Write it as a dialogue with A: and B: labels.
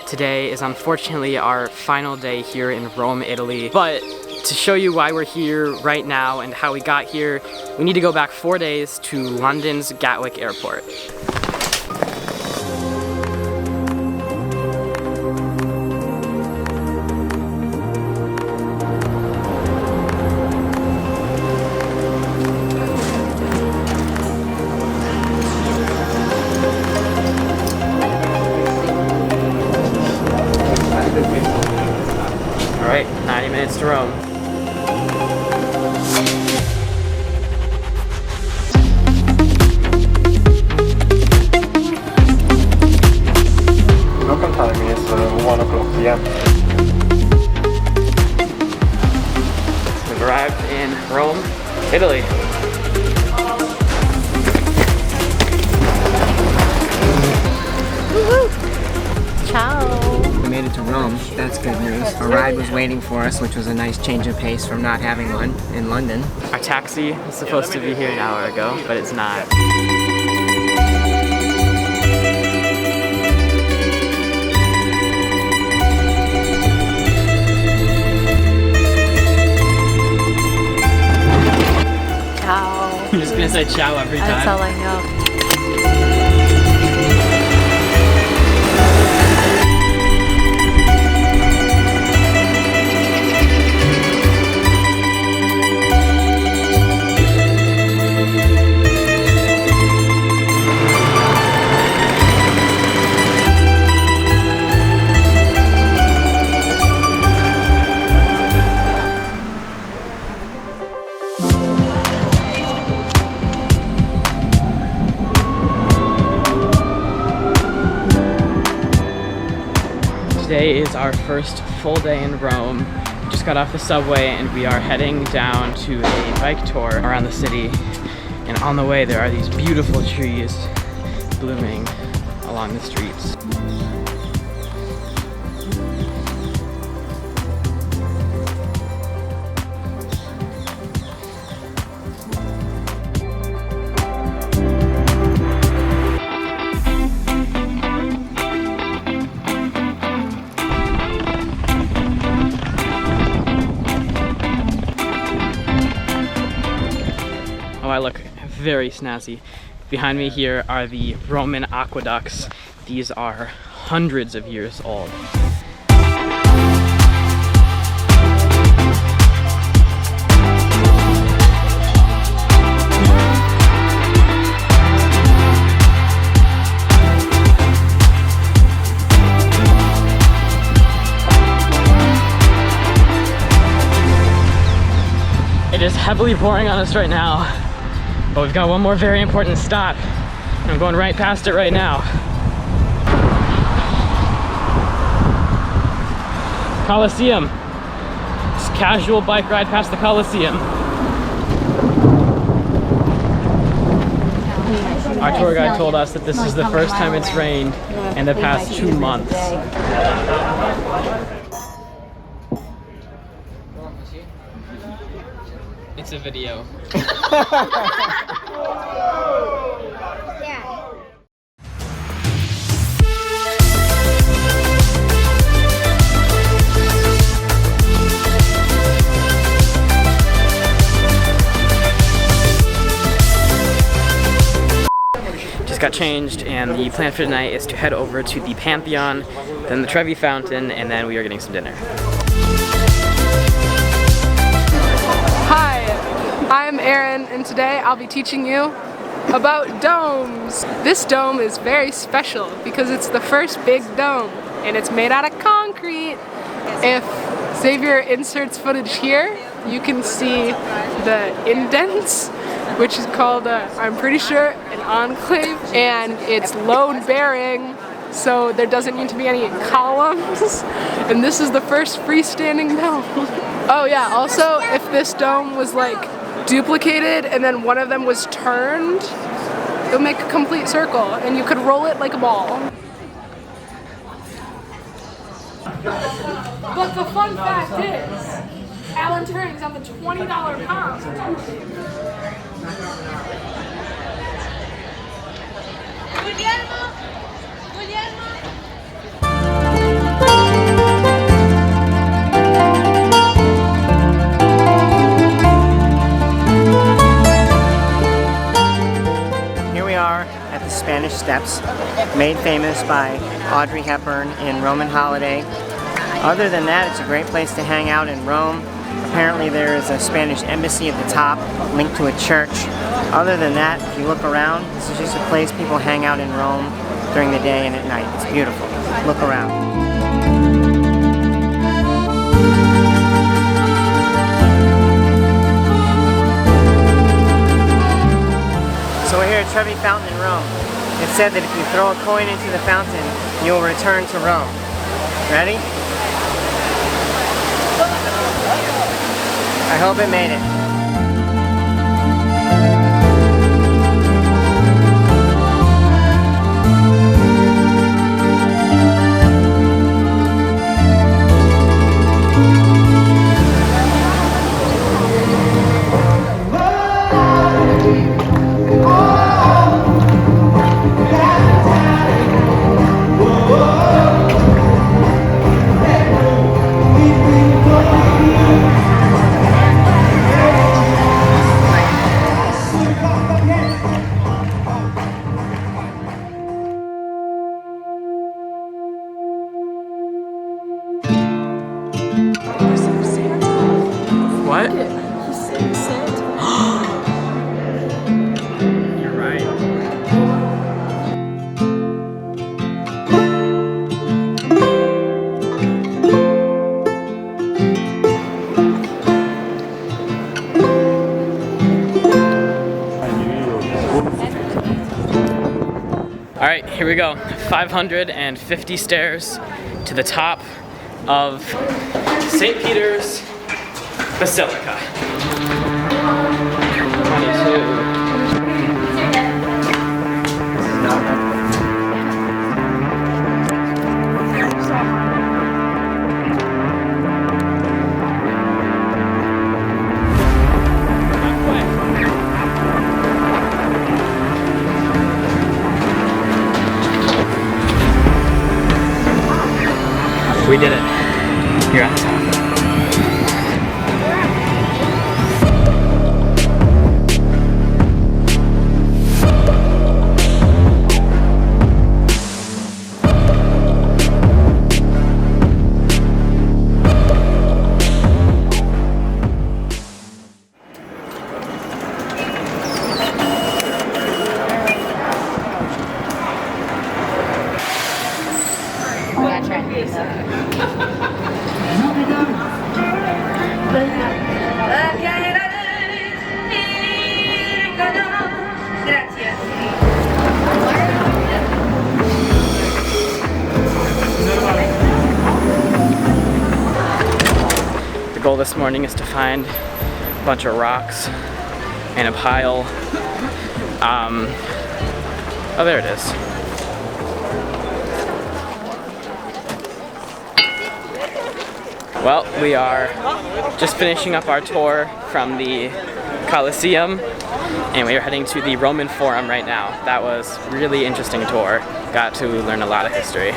A: Today is unfortunately our final day here in Rome, Italy, but to show you why we're here right now and how we got here, we need to go back 4 days to London's Gatwick Airport. All right, 90 minutes to Rome.
B: Local time is 1 o'clock p.m.
A: We've arrived in Rome, Italy.
C: Woohoo! Ciao!
D: We made it to Rome. That's good news. A ride was waiting for us, which was a nice change of pace from not having one in London.
A: Our taxi was supposed to be here an hour ago, but it's not.
C: Ciao.
A: I'm just gonna say ciao every time.
C: That's all I know.
A: Today is our first full day in Rome. We just got off the subway and we are heading down to a bike tour around the city. And on the way there are these beautiful trees blooming along the streets. Oh, I look very snazzy. Behind me here are the Roman aqueducts. These are hundreds of years old. It is heavily pouring on us right now, but we've got one more very important stop. And I'm going right past it right now. Colosseum. It's a casual bike ride past the Colosseum. Our tour guide told us that this is the first time it's rained in the past 2 months. It's a video. Just got changed, and the plan for tonight is to head over to the Pantheon, then the Trevi fountain, and then we are getting some dinner.
E: Hi, I'm Erin, and today I'll be teaching you about domes. This dome is very special because it's the first big dome, and it's made out of concrete. If Xavier inserts footage here, you can see the indents, which is called, I'm pretty sure, an enclave, and it's load-bearing, so there doesn't need to be any columns, and this is the first freestanding dome. Oh yeah, also, if this dome was like duplicated and then one of them was turned, it would make a complete circle, and you could roll it like a ball. But the fun fact is, Alan Turing's on the $20 pound. Guglielmo! Guglielmo!
D: steps, made famous by Audrey Hepburn in Roman Holiday. Other than that, it's a great place to hang out in Rome. Apparently there is a Spanish embassy at the top, linked to a church. Other than that, if you look around, this is just a place people hang out in Rome during the day and at night. It's beautiful. Look around. So we're here at Trevi Fountain in Rome. It's said that if you throw a coin into the fountain, you'll return to Rome. Ready? I hope it made it.
A: What? You're right. All right, here we go. 550 stairs to the top of St. Peter's Basilica. 22. We did it. Here on top. The goal this morning is to find a bunch of rocks and a pile. Oh, there it is. Well, we are just finishing up our tour from the Colosseum, and we are heading to the Roman Forum right now. That was a really interesting tour. Got to learn a lot of history.